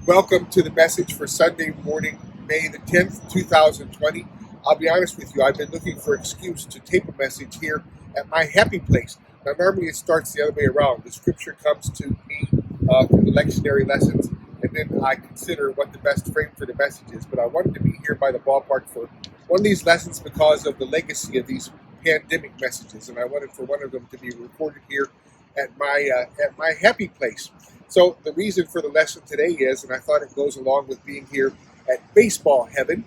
Welcome to the message for Sunday morning, May the 10th, 2020. I'll be honest with you, I've been looking for an excuse to tape a message here at my happy place. Now, normally it starts the other way around. The scripture comes to me through the lectionary lessons, and then I consider what the best frame for the message is. But I wanted to be here by the ballpark for one of these lessons because of the legacy of these pandemic messages, and I wanted for one of them to be recorded here at my happy place. So the reason for the lesson today is, and I thought it goes along with being here at baseball heaven,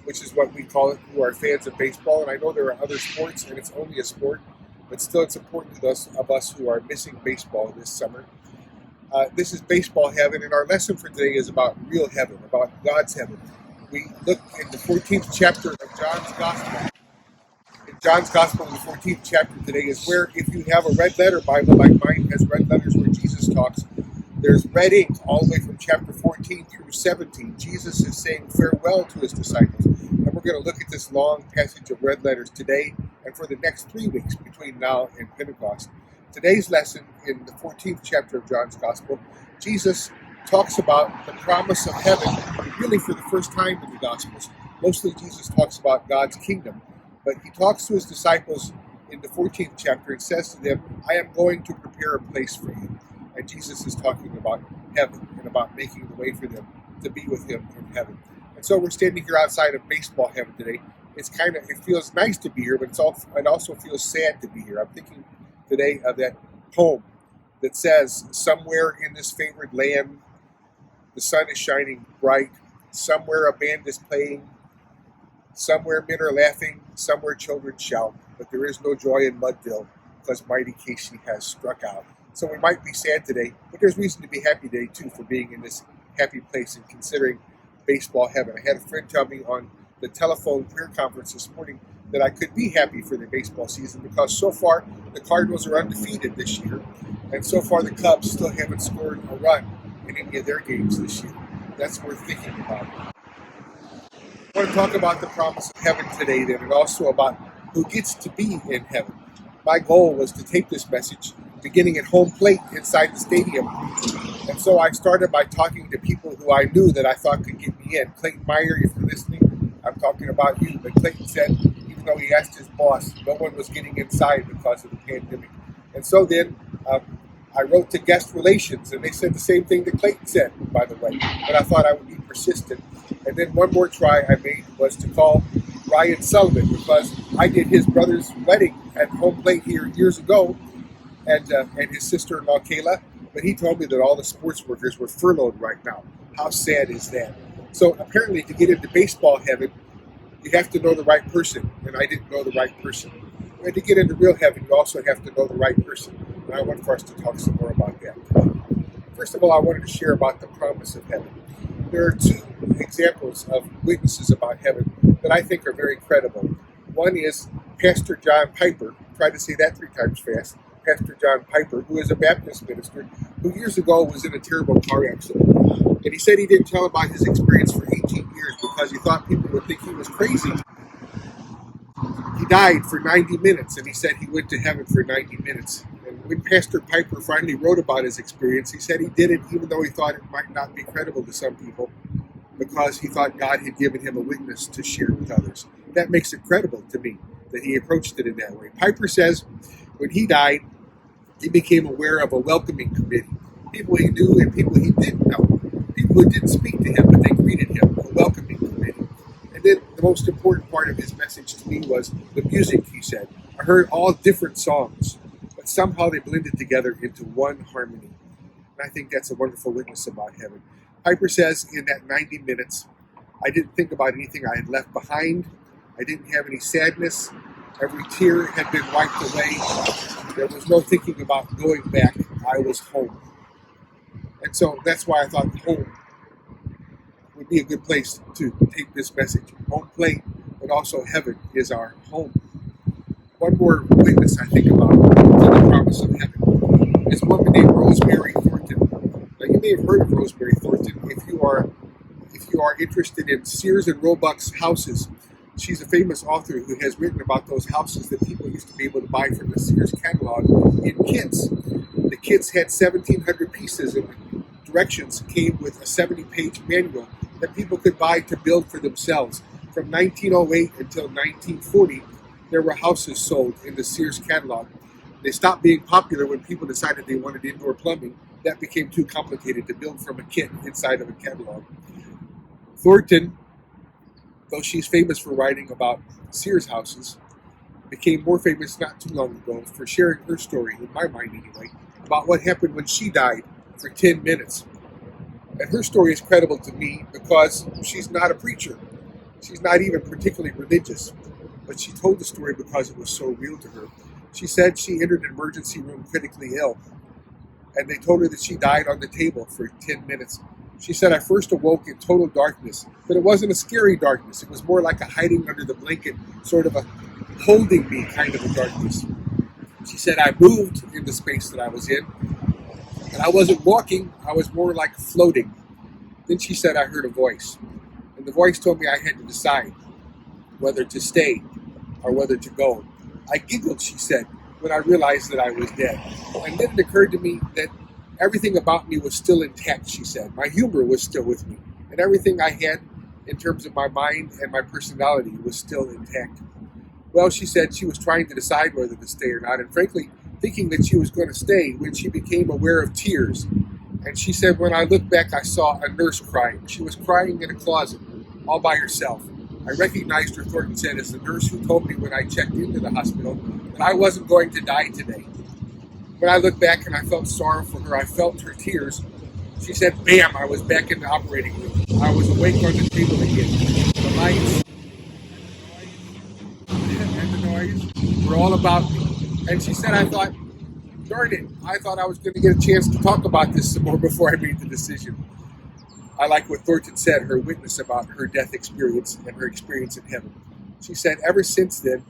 which is what we call it, who are fans of baseball. And I know there are other sports, and it's only a sport, but still it's important to those of us who are missing baseball this summer. This is baseball heaven, and our lesson for today is about real heaven, about God's heaven. We look in the 14th chapter of John's Gospel. In John's Gospel, in the 14th chapter today is where, if you have a red letter Bible like mine has red letters where Jesus talks, there's red ink all the way from chapter 14 through 17. Jesus is saying farewell to his disciples. And we're going to look at this long passage of red letters today and for the next 3 weeks between now and Pentecost. Today's lesson in the 14th chapter of John's Gospel, Jesus talks about the promise of heaven, really for the first time in the Gospels. Mostly Jesus talks about God's kingdom, but he talks to his disciples in the 14th chapter and says to them, I am going to prepare a place for you. And Jesus is talking about heaven and about making the way for them to be with him in heaven. And so we're standing here outside of baseball heaven today. It feels nice to be here, but it also feels sad to be here. I'm thinking today of that poem that says, somewhere in this favored land, the sun is shining bright. Somewhere a band is playing. Somewhere men are laughing. Somewhere children shout. But there is no joy in Mudville because mighty Casey has struck out. So we might be sad today, but there's reason to be happy today, too, for being in this happy place and considering baseball heaven. I had a friend tell me on the telephone prayer conference this morning that I could be happy for the baseball season because so far the Cardinals are undefeated this year, and so far the Cubs still haven't scored a run in any of their games this year. That's worth thinking about. I want to talk about the promise of heaven today, then, and also about who gets to be in heaven. My goal was to tape this message beginning at home plate inside the stadium. And so I started by talking to people who I knew that I thought could get me in. Clayton Meyer, if you're listening, I'm talking about you. But Clayton said, even though he asked his boss, no one was getting inside because of the pandemic. And so then I wrote to guest relations, and they said the same thing that Clayton said, by the way. But I thought I would be persistent. And then one more try I made was to call Ryan Sullivan, because I did his brother's wedding at home plate here years ago, and his sister-in-law Kayla, but he told me that all the sports workers were furloughed right now. How sad is that? So apparently to get into baseball heaven, you have to know the right person, and I didn't know the right person. And to get into real heaven, you also have to know the right person, and I want for us to talk some more about that today. First of all, I wanted to share about the promise of heaven. There are 2 examples of witnesses about heaven that I think are very credible. One is Pastor John Piper. Try to say that 3 times fast. Pastor John Piper, who is a Baptist minister, who years ago was in a terrible car accident. And he said he didn't tell about his experience for 18 years because he thought people would think he was crazy. He died for 90 minutes, and he said he went to heaven for 90 minutes. And when Pastor Piper finally wrote about his experience, he said he did it even though he thought it might not be credible to some people because he thought God had given him a witness to share with others. That makes it credible to me that he approached it in that way. Piper says when he died, he became aware of a welcoming committee. People he knew and people he didn't know. People who didn't speak to him, but they greeted him. A welcoming committee. And then the most important part of his message to me was the music, he said. I heard all different songs, but somehow they blended together into one harmony. And I think that's a wonderful witness about heaven. Piper says in that 90 minutes, I didn't think about anything I had left behind. I didn't have any sadness. Every tear had been wiped away. There was no thinking about going back. I was home. And so that's why I thought home would be a good place to take this message. Home plate, but also heaven is our home. One more witness I think about to the promise of heaven is a woman named Rosemary Thornton. Now you may have heard of Rosemary Thornton if you are interested in Sears and Roebuck's houses. She's a famous author who has written about those houses that people used to be able to buy from the Sears catalog in kits. The kits had 1,700 pieces, and directions came with a 70-page manual that people could buy to build for themselves. From 1908 until 1940, there were houses sold in the Sears catalog. They stopped being popular when people decided they wanted indoor plumbing. That became too complicated to build from a kit inside of a catalog. Thornton, though she's famous for writing about Sears houses, became more famous not too long ago for sharing her story, in my mind anyway, about what happened when she died for 10 minutes. And her story is credible to me because she's not a preacher. She's not even particularly religious, but she told the story because it was so real to her. She said she entered an emergency room critically ill, and they told her that she died on the table for 10 minutes. She said, I first awoke in total darkness, but it wasn't a scary darkness. It was more like a hiding under the blanket, sort of a holding me kind of a darkness. She said, I moved in the space that I was in, and I wasn't walking, I was more like floating. Then she said, I heard a voice, and the voice told me I had to decide whether to stay or whether to go. I giggled, she said, when I realized that I was dead. And then it occurred to me that everything about me was still intact, she said. My humor was still with me. And everything I had in terms of my mind and my personality was still intact. Well, she said she was trying to decide whether to stay or not, and frankly, thinking that she was going to stay when she became aware of tears. And she said, when I looked back, I saw a nurse crying. She was crying in a closet, all by herself. I recognized her, Thornton said, as the nurse who told me when I checked into the hospital that I wasn't going to die today. When I looked back and I felt sorrow for her, I felt her tears. She said, bam, I was back in the operating room. I was awake on the table again. The lights and the noise were all about me. And she said, I thought, darn it, I thought I was going to get a chance to talk about this some more before I made the decision. I like what Thornton said, her witness about her death experience and her experience in heaven. She said, ever since then,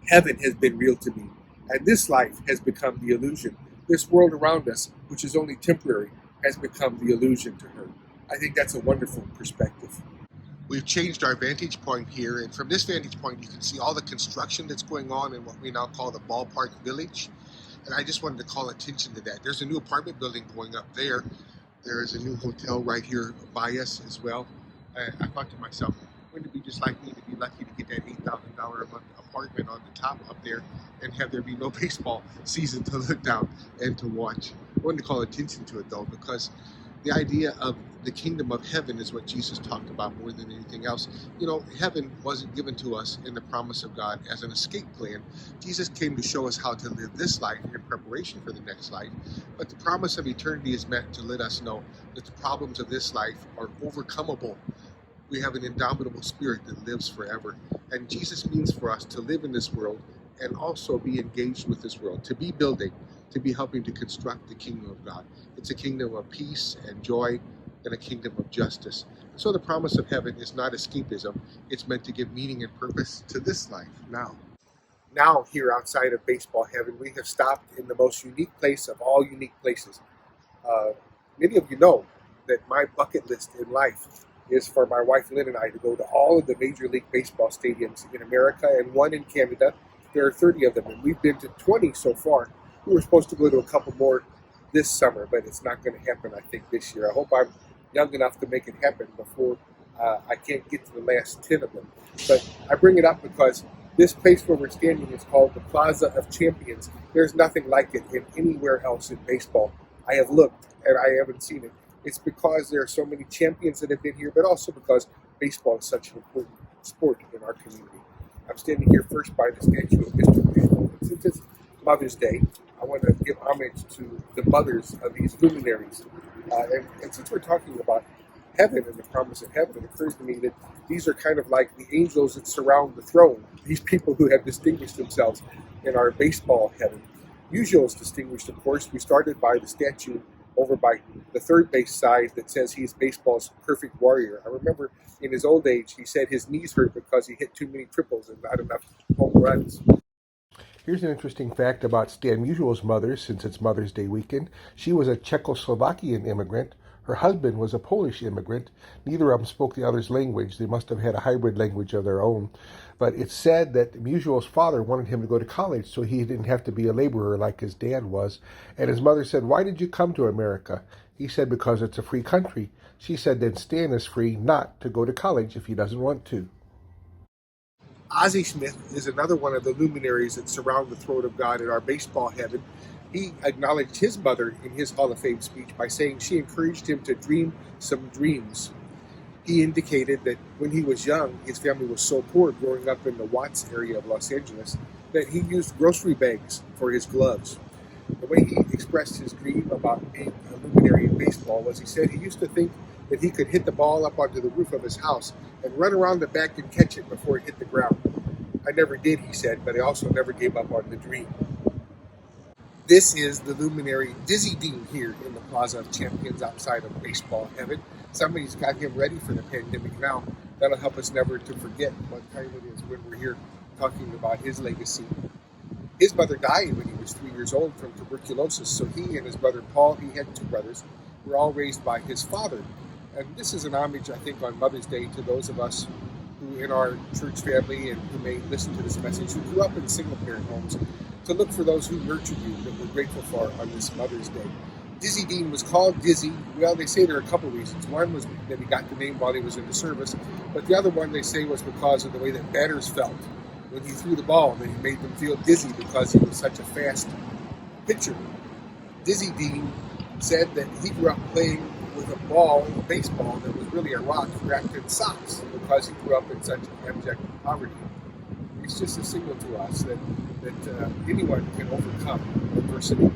heaven has been real to me, and this life has become the illusion. This world around us, which is only temporary, has become the illusion to her. I think that's a wonderful perspective. We've changed our vantage point here, and from this vantage point, you can see all the construction that's going on in what we now call the Ballpark Village. And I just wanted to call attention to that. There's a new apartment building going up there. There is a new hotel right here by us as well. I thought to myself, wouldn't it be just like me to be lucky to get that $8,000 a month apartment on the top up there and have there be no baseball season to look down and to watch? I wanted to call attention to it though, because the idea of the kingdom of heaven is what Jesus talked about more than anything else. You know, heaven wasn't given to us in the promise of God as an escape plan. Jesus came to show us how to live this life in preparation for the next life. But the promise of eternity is meant to let us know that the problems of this life are overcomable. We have an indomitable spirit that lives forever. And Jesus means for us to live in this world and also be engaged with this world, to be building, to be helping to construct the kingdom of God. It's a kingdom of peace and joy and a kingdom of justice. And so the promise of heaven is not escapism. It's meant to give meaning and purpose to this life now. Now, here outside of baseball heaven, we have stopped in the most unique place of all unique places. Many of you know that my bucket list in life is for my wife Lynn and I to go to all of the Major League Baseball stadiums in America and one in Canada. There are 30 of them, and we've been to 20 so far. We were supposed to go to a couple more this summer, but it's not going to happen, I think, this year. I hope I'm young enough to make it happen before I can't get to the last 10 of them. But I bring it up because this place where we're standing is called the Plaza of Champions. There's nothing like it in anywhere else in baseball. I have looked, and I haven't seen it. It's because there are so many champions that have been here, but also because baseball is such an important sport in our community. I'm standing here first by the statue of Mr. Baseball. Since it's Mother's Day, I want to give homage to the mothers of these luminaries. And since we're talking about heaven and the promise of heaven, it occurs to me that these are kind of like the angels that surround the throne, these people who have distinguished themselves in our baseball heaven. Musial's distinguished, of course. We started by the statue over by the third base side that says he's baseball's perfect warrior. I remember in his old age, he said his knees hurt because he hit too many triples and not enough home runs. Here's an interesting fact about Stan Musial's mother, since it's Mother's Day weekend. She was a Czechoslovakian immigrant. Her husband was a Polish immigrant. Neither of them spoke the other's language. They must have had a hybrid language of their own. But it's said that Musial's father wanted him to go to college so he didn't have to be a laborer like his dad was. And his mother said, "Why did you come to America?" He said because it's a free country. She said then Stan is free not to go to college if he doesn't want to. Ozzie Smith is another one of the luminaries that surround the throne of God in our baseball heaven. He acknowledged his mother in his Hall of Fame speech by saying she encouraged him to dream some dreams. He indicated that when he was young, his family was so poor growing up in the Watts area of Los Angeles that he used grocery bags for his gloves. The way he expressed his dream about being a luminary in baseball was he said he used to think that he could hit the ball up onto the roof of his house and run around the back and catch it before it hit the ground. I never did, he said, but I also never gave up on the dream. This is the luminary Dizzy Dean here in the Plaza of Champions outside of baseball heaven. Somebody's got him ready for the pandemic now. That'll help us never to forget what time it is when we're here talking about his legacy. His mother died when he was 3 years old from tuberculosis, so he and his brother Paul, he had two brothers, were all raised by his father. And this is an homage, I think, on Mother's Day to those of us who in our church family and who may listen to this message, who grew up in single-parent homes, to look for those who nurtured you that we're grateful for on this Mother's Day. Dizzy Dean was called Dizzy. Well, they say there are a couple reasons. One was that he got the name while he was in the service, but the other one they say was because of the way that batters felt when he threw the ball, that he made them feel dizzy because he was such a fast pitcher. Dizzy Dean said that he grew up playing with a ball, a baseball, that was really a rock wrapped in socks because he grew up in such abject poverty. It's just a signal to us that anyone can overcome adversity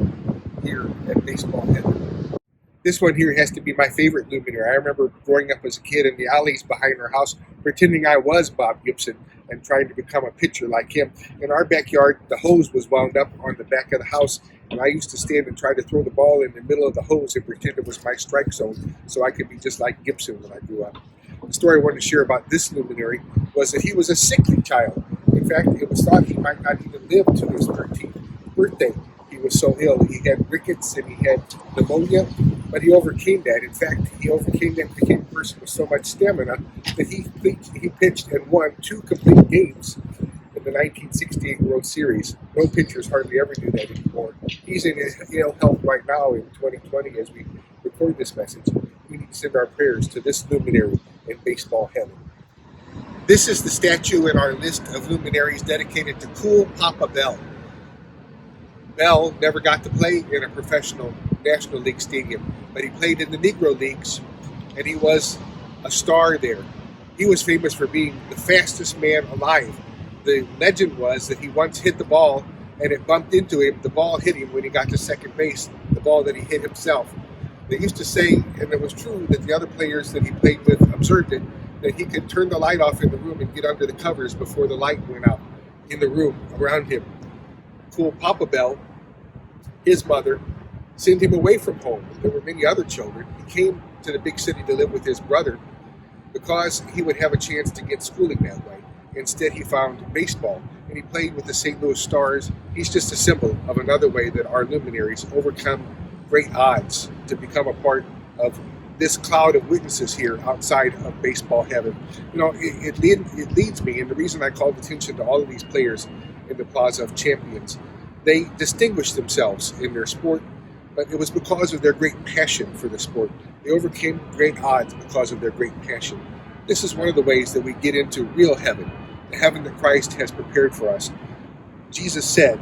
here at baseball heaven. This one here has to be my favorite luminary. I remember growing up as a kid in the alleys behind our house, pretending I was Bob Gibson and trying to become a pitcher like him. In our backyard, the hose was wound up on the back of the house, and I used to stand and try to throw the ball in the middle of the hose and pretend it was my strike zone so I could be just like Gibson when I grew up. The story I wanted to share about this luminary was that he was a sickly child. In fact, it was thought he might not even live to his 13th birthday. He was so ill. He had rickets and he had pneumonia, but he overcame that. In fact, he overcame that and became a person with so much stamina that he pitched and won 2 complete games in the 1968 World Series. No pitchers hardly ever do that anymore. He's in ill health right now in 2020 as we record this message. We need to send our prayers to this luminary in baseball heaven. This is the statue in our list of luminaries dedicated to Cool Papa Bell. Bell never got to play in a professional National League stadium, but he played in the Negro Leagues, and he was a star there. He was famous for being the fastest man alive. The legend was that he once hit the ball, and it bumped into him. The ball hit him when he got to second base, the ball that he hit himself. They used to say, and it was true, that the other players that he played with observed it, that he could turn the light off in the room and get under the covers before the light went out in the room around him. Cool Papa Bell, his mother, sent him away from home. There were many other children. He came to the big city to live with his brother because he would have a chance to get schooling that way. Instead, he found baseball, and he played with the St. Louis Stars. He's just a symbol of another way that our luminaries overcome great odds to become a part of this cloud of witnesses here outside of baseball heaven. You know, it leads me, and the reason I called attention to all of these players in the Plaza of Champions, they distinguished themselves in their sport, but it was because of their great passion for the sport. They overcame great odds because of their great passion. This is one of the ways that we get into real heaven, the heaven that Christ has prepared for us. Jesus said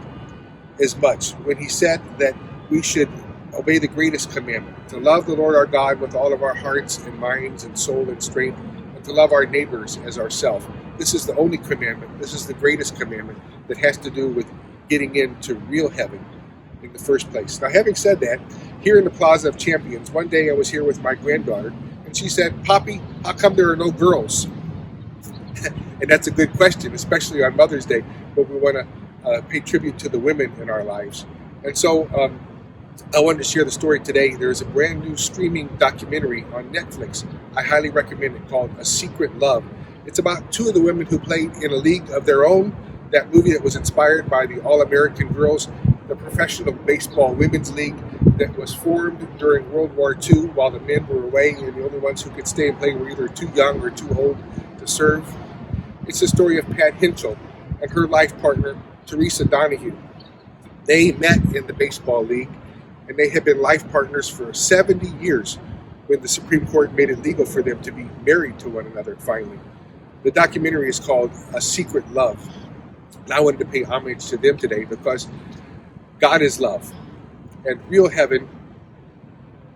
as much when he said that we should obey the greatest commandment, to love the Lord our God with all of our hearts and minds and soul and strength, and to love our neighbors as ourselves. This is the only commandment. This is the greatest commandment that has to do with getting into real heaven in the first place. Now, having said that, here in the Plaza of Champions, one day I was here with my granddaughter, and she said, "Poppy, how come there are no girls?" And that's a good question, especially on Mother's Day, but we want to pay tribute to the women in our lives. And so I wanted to share the story today. There's a brand new streaming documentary on Netflix. I highly recommend it, called A Secret Love. It's about 2 of the women who played in a league of their own, that movie that was inspired by the All-American Girls, the professional baseball women's league that was formed during World War II while the men were away, and the only ones who could stay and play were either too young or too old to serve. It's the story of Pat Hinchell and her life partner, Teresa Donahue. They met in the baseball league, and they have been life partners for 70 years when the Supreme Court made it legal for them to be married to one another finally. The documentary is called A Secret Love. And I wanted to pay homage to them today because God is love. And real heaven,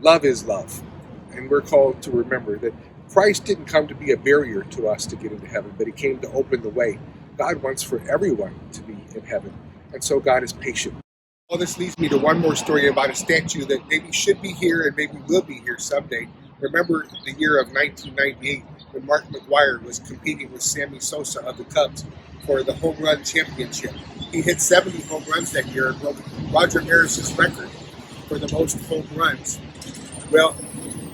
love is love. And we're called to remember that Christ didn't come to be a barrier to us to get into heaven, but he came to open the way. God wants for everyone to be in heaven. And so God is patient. Well, this leads me to one more story about a statue that maybe should be here and maybe will be here someday. Remember the year of 1998 when Mark McGwire was competing with Sammy Sosa of the Cubs for the home run championship. He hit 70 home runs that year and broke Roger Maris's record for the most home runs. Well,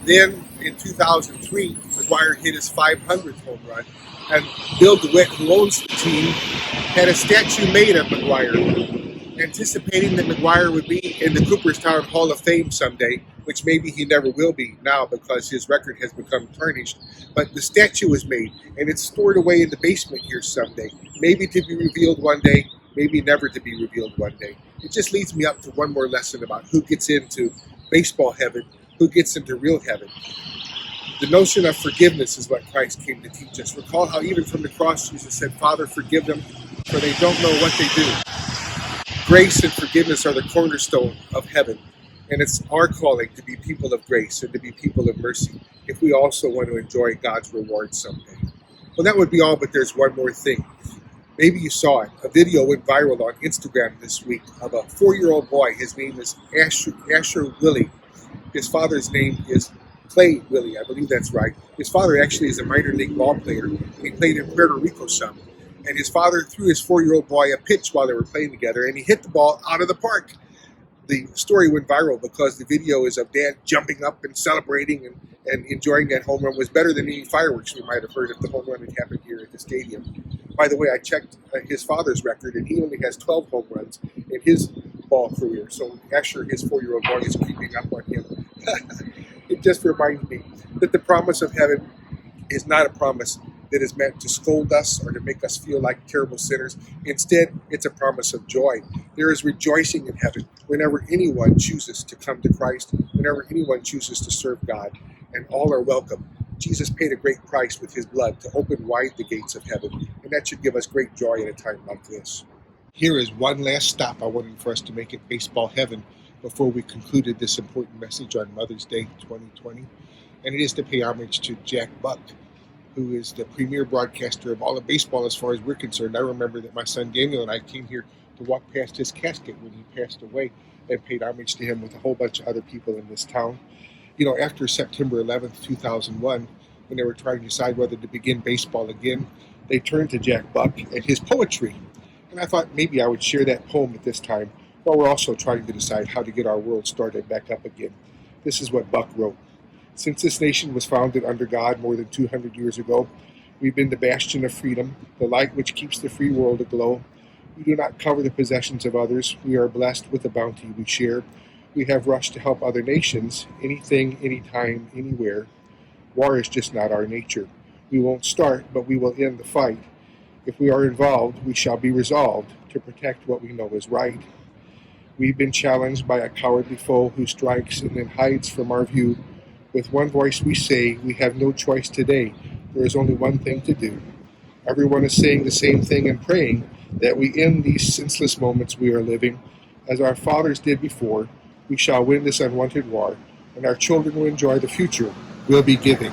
then in 2003, McGwire hit his 500th home run, and Bill DeWitt, who owns the team, had a statue made of McGwire, anticipating that McGwire would be in the Cooperstown Hall of Fame someday, which maybe he never will be now because his record has become tarnished. But the statue was made, and it's stored away in the basement here someday, maybe to be revealed one day, maybe never to be revealed one day. It just leads me up to one more lesson about who gets into baseball heaven, who gets into real heaven. The notion of forgiveness is what Christ came to teach us. Recall how even from the cross Jesus said, Father, forgive them, for they don't know what they do. Grace and forgiveness are the cornerstone of heaven, and it's our calling to be people of grace and to be people of mercy if we also want to enjoy God's reward someday. Well, that would be all, but there's one more thing. Maybe you saw it. A video went viral on Instagram this week of a 4-year-old boy. His name is Asher Willie. His father's name is Clay Willie, I believe that's right. His father actually is a minor league ball player. He played in Puerto Rico some. And his father threw his 4-year-old boy a pitch while they were playing together, and he hit the ball out of the park. The story went viral because the video is of Dad jumping up and celebrating and enjoying that home run. Was better than any fireworks we might have heard if the home run had happened here at the stadium. By the way, I checked his father's record, and he only has 12 home runs in his ball career. So Asher, his 4-year-old boy, is creeping up on him. It just reminds me that the promise of heaven is not a promise that is meant to scold us or to make us feel like terrible sinners. Instead, it's a promise of joy. There is rejoicing in heaven whenever anyone chooses to come to Christ, whenever anyone chooses to serve God, and all are welcome. Jesus paid a great price with his blood to open wide the gates of heaven, and that should give us great joy at a time like this. Here is one last stop I wanted for us to make at baseball heaven before we concluded this important message on Mother's Day 2020, and it is to pay homage to Jack Buck, who is the premier broadcaster of all of baseball as far as we're concerned. I remember that my son Daniel and I came here to walk past his casket when he passed away and paid homage to him with a whole bunch of other people in this town. You know, after September 11th, 2001, when they were trying to decide whether to begin baseball again, they turned to Jack Buck and his poetry. And I thought maybe I would share that poem at this time, while we're also trying to decide how to get our world started back up again. This is what Buck wrote. Since this nation was founded under God more than 200 years ago, we've been the bastion of freedom, the light which keeps the free world aglow. We do not cover the possessions of others. We are blessed with the bounty we share. We have rushed to help other nations, anything, anytime, anywhere. War is just not our nature. We won't start, but we will end the fight. If we are involved, we shall be resolved to protect what we know is right. We've been challenged by a cowardly foe who strikes and then hides from our view. With one voice we say, we have no choice today. There is only one thing to do. Everyone is saying the same thing and praying that we end these senseless moments we are living. As our fathers did before, we shall win this unwanted war, and our children will enjoy the future we'll be giving.